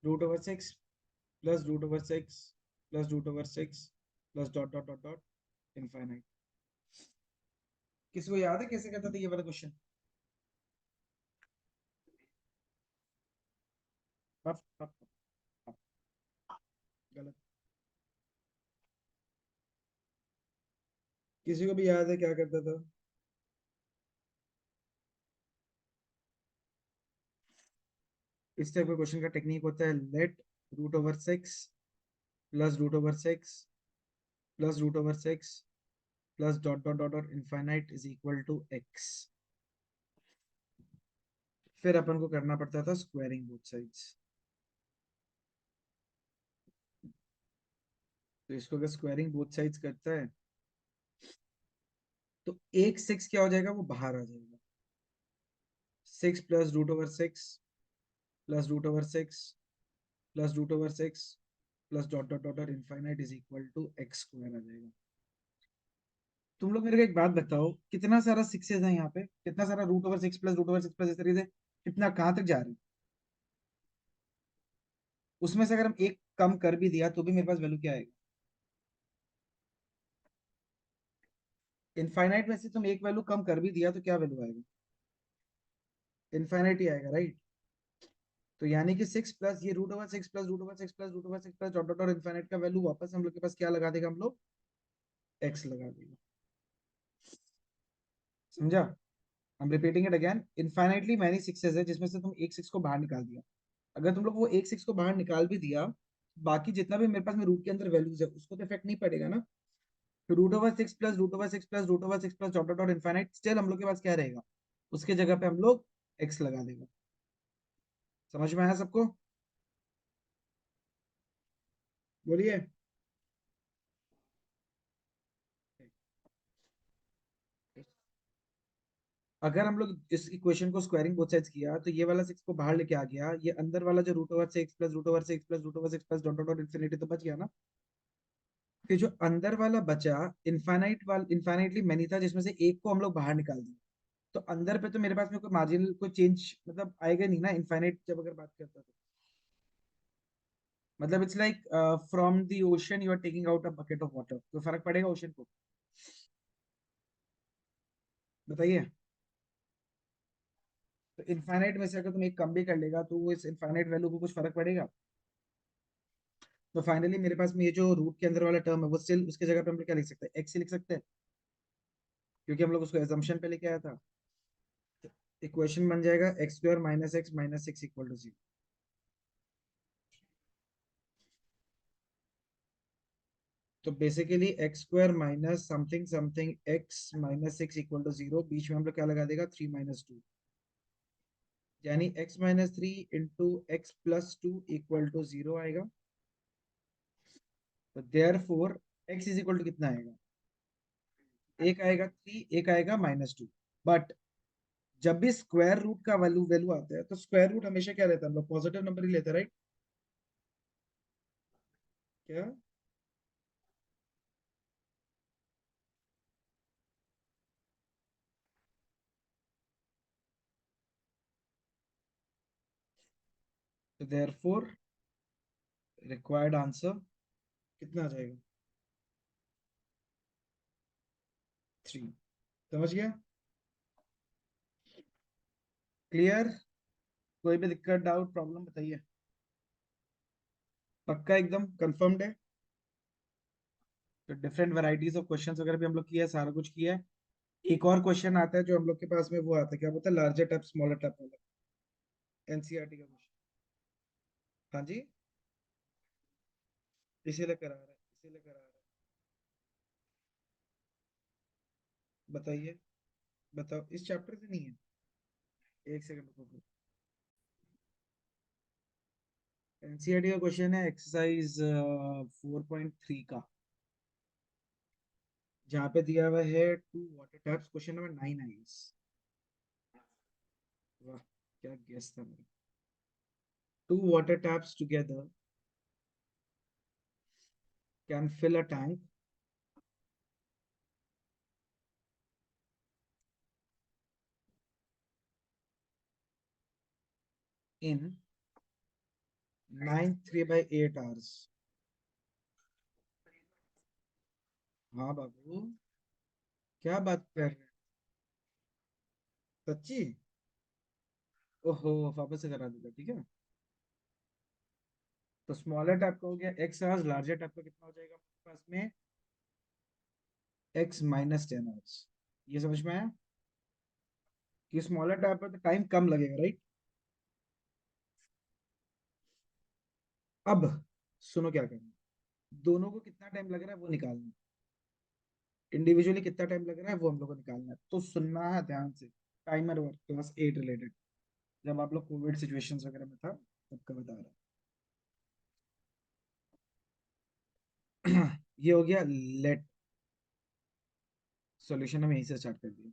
root over six plus root over six plus root over six plus dot dot dot dot infinite. किसी को याद है कैसे करता था ये वाला क्वेश्चन? गलत। किसी को भी याद है क्या करता था? इस टाइप का क्वेश्चन का टेक्निक होता है, let root over six plus root over six plus root over six plus dot dot dot dot infinite is equal to x. फिर अपन को करना पड़ता था स्क्वायरिंग बोथ साइड्स। तो इसको अगर स्क्वायरिंग बोथ साइड्स करता है तो एक सिक्स क्या हो जाएगा, वो बाहर आ जाएगा। Six plus root over six plus root over six plus root over six plus dot dot dot dot infinite is equal to x square आ जाएगा। तुम लोग मेरे को एक बात बताओ, कितना सारा सिक्सेस है यहाँ पे, कितना सारा root over six plus root over six plus इस तरीके से कितना कहाँ तक जा रहे हैं? उसमें से अगर हम एक कम कर भी दिया तो भी मेरे पास वैल्यू क्या आएगा? इनफाइनाइट में से तुम एक वैल्यू कम कर भी दिया तो क्या वैल्यू आएगा? इनफाइनाइट ही आएगा, राइट? तो यानी कि सिक्स प्लस ये root over six plus root over six plus root over six plus dot dot और इनफाइनाइट का वैल्यू वापस हम लोग के पास क्या लगा देगा, हम लोग एक्स लगा देगा। समझा? हम repeating it again, infinitely many sixes है जिसमें से तुम एक सिक्स को बाहर निकाल दिया। अगर तुम लोग वो एक सिक्स को बाहर निकाल भी दिया, बाकी जितना भी मेरे पास में रूट के अंदर वैल्यूज है उसको तो इफेक्ट नहीं पड़ेगा ना। तो root over six plus root over six plus root over six plus dot dot dot infinite, still हम लोग के पास क्या रहेगा? उसके जगह पे हम लोग एक्स लगा देगा। समझ में आया सबको? बोलिए। अगर हम लोग इस इक्वेशन को स्क्वायरिंग बोथ साइड्स किया तो ये वाला सिक्स को बाहर लेके आ गया, ये अंदर वाला जो root over six plus root over six plus root over six plus dot dot dot infinity तो बच गया ना। फिर जो अंदर वाला बचा, इनफाइनाइटली मैनी था जिसमें से एक को हम लोग बाहर निकाल दिया। तो अंदर पे तो मेरे पास में कोई मार्जिनल कोई चेंज मतलब आएगा नहीं ना, इनफाइनाइट जब अगर बात करता तो। मतलब it's like from the ocean you are taking out a bucket of water, तो फर्क पड़ेगा ओशन को? बताइए। तो इनफाइनाइट में से अगर तुम एक कम भी कर लेगा तो वो इस इनफाइनाइट वैल्यू को कुछ फर्क पड़ेगा? तो फाइनली मेरे पास में ये जो रूट के अंदर वाला टर्म है वो स्टिल उसके जगह पे हम लोग क्या लिख सकते हैं, एक्स ही लिख सकते हैं, क्योंकि हम लोग उसको एजम्पशन पे लेके आया था। इक्वेशन बन जाएगा x square minus x minus six equal to zero. तो basically x square minus something something x minus six equal to zero, बीच में हम लोग क्या लगा देगा, थ्री माइनस टू, यानी x minus three into x plus two equal to zero आएगा। तो therefore x is equal to कितना आएगा, एक आएगा थ्री, एक आएगा माइनस टू। बट जब भी स्क्वायर रूट का वैल्यू वैल्यू आता है तो स्क्वायर रूट हमेशा क्या रहता है, हम लोग पॉजिटिव नंबर ही लेते हैं, राइट? क्या? तो देयरफॉर रिक्वायर्ड आंसर कितना आ जाएगा, थ्री। समझ गया? क्लियर? कोई भी दिक्कत डाउट प्रॉब्लम बताइए। पक्का एकदम कंफर्म्ड है? तो डिफरेंट वैरायटीज ऑफ क्वेश्चंस वगैरह भी हम लोग किया है, सारा कुछ किया है। एक और क्वेश्चन आता है जो हम लोग के पास में, वो आता है क्या बोलते हैं, लार्जर टैप स्मॉलर टैप वाला, एनसीईआरटी का क्वेश्चन। हाँ जी, इसीलिए करा रहा है, इसीलिए करा रहा है। बताइए। बताओ, इस चैप्टर से नहीं है? एक सेकंड रुको। एनसीईआरटी का क्वेश्चन है एक्सरसाइज 4.3 का। जहाँ पे दिया हुआ है two water taps, question number 9 है इस। वाह, क्या गेस था मेरा। Two water taps together can fill a tank in 9 3/8 hours। हाँ बाबू, क्या बात कर रहे हैं? सच्ची? ओहो, वापस से करा दूंगा, ठीक है। तो स्मॉलर टैप का हो गया x आवर्स, लार्जर टैप का कितना हो जाएगा आपके पास में? x - 10 hours। ये समझ में आया कि स्मॉलर टैप पर तो टाइम कम लगेगा, राइट? अब सुनो क्या करना है। दोनों को कितना टाइम लग रहा है वो निकालना है। इंडिविजुअली कितना टाइम लग रहा है वो हम लोग को निकालना है, तो सुनना है ध्यान से। टाइमर वर्क क्लास 8 रिलेटेड, जब आप लोग कोविड सिचुएशंस वगैरह में था तब का बता रहा। ये हो गया लेट। सॉल्यूशन हम यहीं से स्टार्ट कर दिया।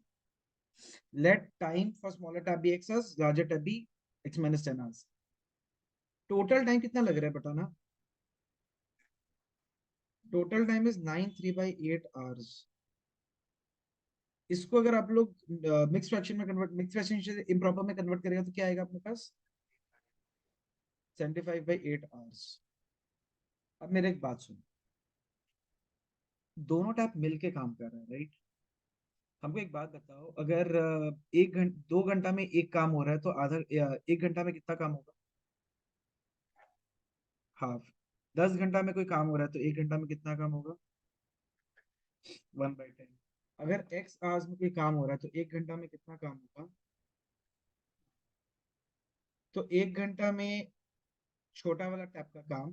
Let time for smaller tap be x hours, larger tap be x - 10 hours। Total time कितना लग रहा है बताना। Total time is 9 3/8 hours। इसको अगर आप लोग मिक्स फ्रैक्शन से इम्प्रॉपर में कन्वर्ट करेगा तो क्या आएगा अपने पास? 75/8 hours। अब मेरे एक बात सुनो, दोनों टैप मिलके काम कर रहे हैं, राइट? हमको एक बात बताओ, अगर 1 घंटा 2 घंटा में एक काम हो रहा है तो आधा 1 घंटा में कितना काम होगा? हाफ। 10 घंटा में कोई काम हो रहा है तो 1 घंटा में कितना काम होगा? 1/10। अगर x आवर्स में कोई काम हो रहा है तो 1 घंटा में कितना काम होगा? तो 1 घंटा में छोटा वाला टैप का काम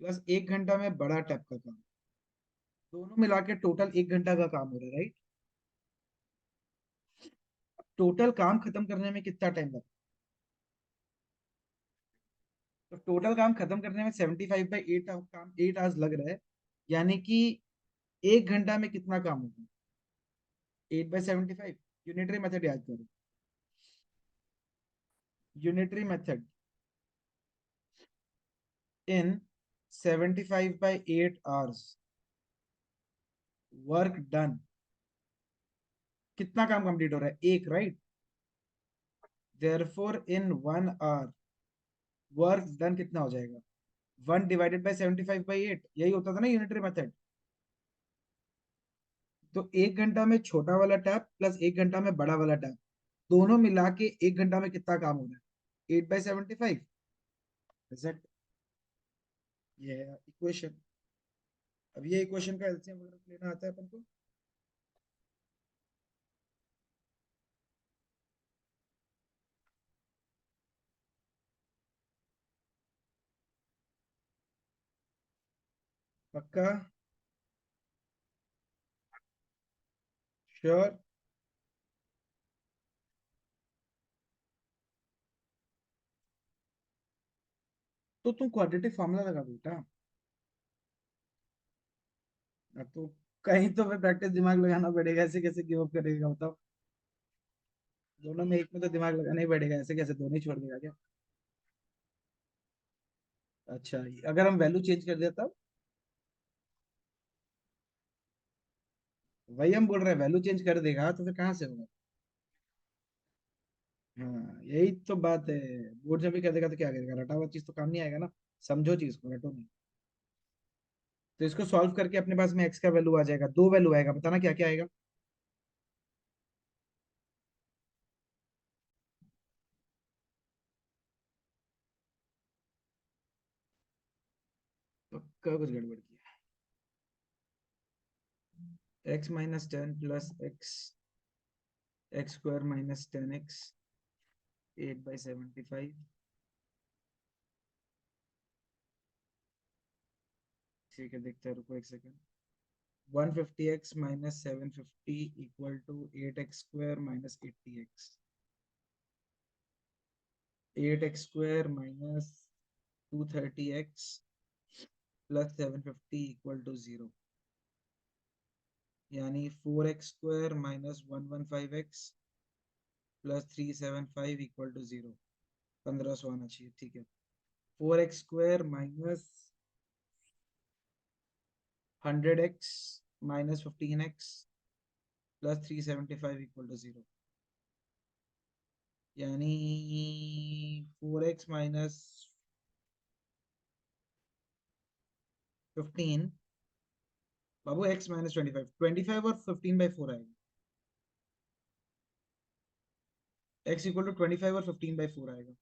प्लस 1 घंटा में बड़ा टैप का काम, दोनों मिला के टोटल 1 घंटा का काम हो रहा है, राइट? टोटल काम खत्म करने में कितना टाइम लगता है? तो टोटल काम खत्म करने में 75/8 काम 8 आवर्स लग रहा है। यानी कि 1 घंटा में कितना काम होगा? 8/75। यूनिटरी मेथड याद करो। Unitary method in 75/8 hours, work done. कितना काम कंप्लीट हो रहा है? एक, right? Therefore in 1 hour work done कितना हो जाएगा? 1 ÷ 75/8, यही होता था ना यूनिटरी मेथड। तो 1 घंटा में छोटा वाला टैप प्लस 1 घंटा में बड़ा वाला टैप, दोनों मिला के 1 घंटा में कितना काम हो रहा है? 8/75। ये है इक्वेशन। अब ये इक्वेशन का एलसीएम वगैरह लेना आता है अपन को। पक्का? श्योर? तो तुम क्वाड्रेटिक फार्मूला लगा बेटा। तो कहीं तो फिर प्रैक्टिस दिमाग लगाना पड़ेगा, ऐसे कैसे गिव अप करेगा बताओ। दोनों में एक में तो दिमाग लगाना ही पड़ेगा, ऐसे कैसे दोनों ही छोड़ देगा क्या? अच्छा, अगर हम वैल्यू चेंज कर देता? वही हम बोल रहे हैं, वैल्यू चेंज कर देगा तो फिर कहाँ से होगा? हाँ, यही तो बात है। बोर्ड जब भी कर देगा तो क्या करेगा? रटा हुआ चीज तो काम नहीं आएगा ना। समझो चीज को, रटो नहीं। तो इसको सॉल्व करके अपने पास में एक्स का वैल्यू आ जाएगा, दो वैल्यू आएगा, बताना क्या क्या आएगा। तो क्या कुछ गड़बड़ किया? x - 10 plus x square -10x 8/75। ठीक है, देखते हैं, रुको एक second. 150x - 750 equal to 8x² - 80x। 8x² - 230x plus 750 equal to 0। यानी 4x² minus 115x plus 375 equal to 0। 1500 आना चाहिए, ठीक है। 4x² minus 100x minus 15x plus 375 equal to 0। यानी 4x माइनस 15, बाबू x माइनस 25, 25 और 15/4 आएगा। x इक्वल टू 25 और 15/4 आएगा।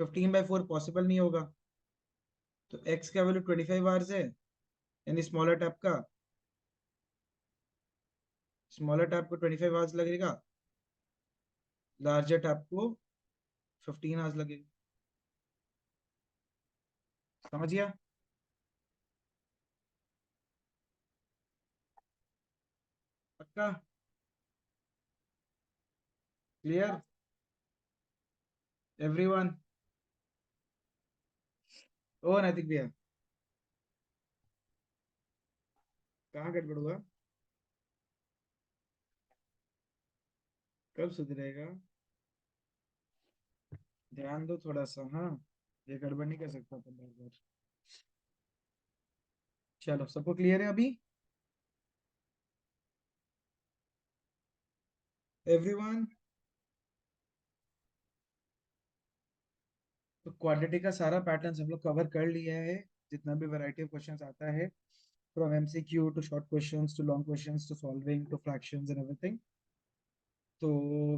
15/4 पॉसिबल नहीं होगा, तो x का वैल्यू 25 आवर्स है, यानी स्मॉलर टैप का, स्मॉलर टैप को 25 आवर्स लगेगा, लार्जर टैप को 15 आवर्स लगेगा। समझ गया? पक्का? Clear everyone? ओ नैतिक भैया, कहाँ गड़बड़ हुआ? कब सुधरेगा? ध्यान दो थोड़ा सा, हाँ। ये गड़बड़ नहीं कर सकता तुम बार बार। चलो, सबको क्लियर है अभी? एवरीवन? तो क्वाड्रेटिक का सारा पैटर्न हम लोग कवर कर लिया है, जितना भी वैरायटी ऑफ क्वेश्चंस आता है, from MCQ to short questions to long questions to solving to fractions and everything. तो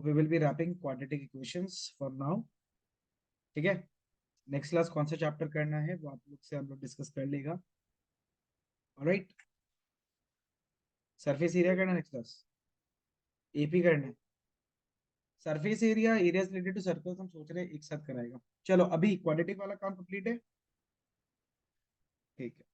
we will be wrapping quadratic equations for now. ठीक है, नेक्स्ट क्लास कौन सा चैप्टर करना है वो आप लोग से हम लोग डिस्कस कर लेगा। ऑलराइट, सरफेस एरिया करना नेक्स्ट क्लास, एपी करना है। Surface area, area related to circle हम सोच रहे हैं एक साथ कराएगा। चलो, अभी क्वाड्रेटिक वाला काम कंप्लीट है। ठीक है।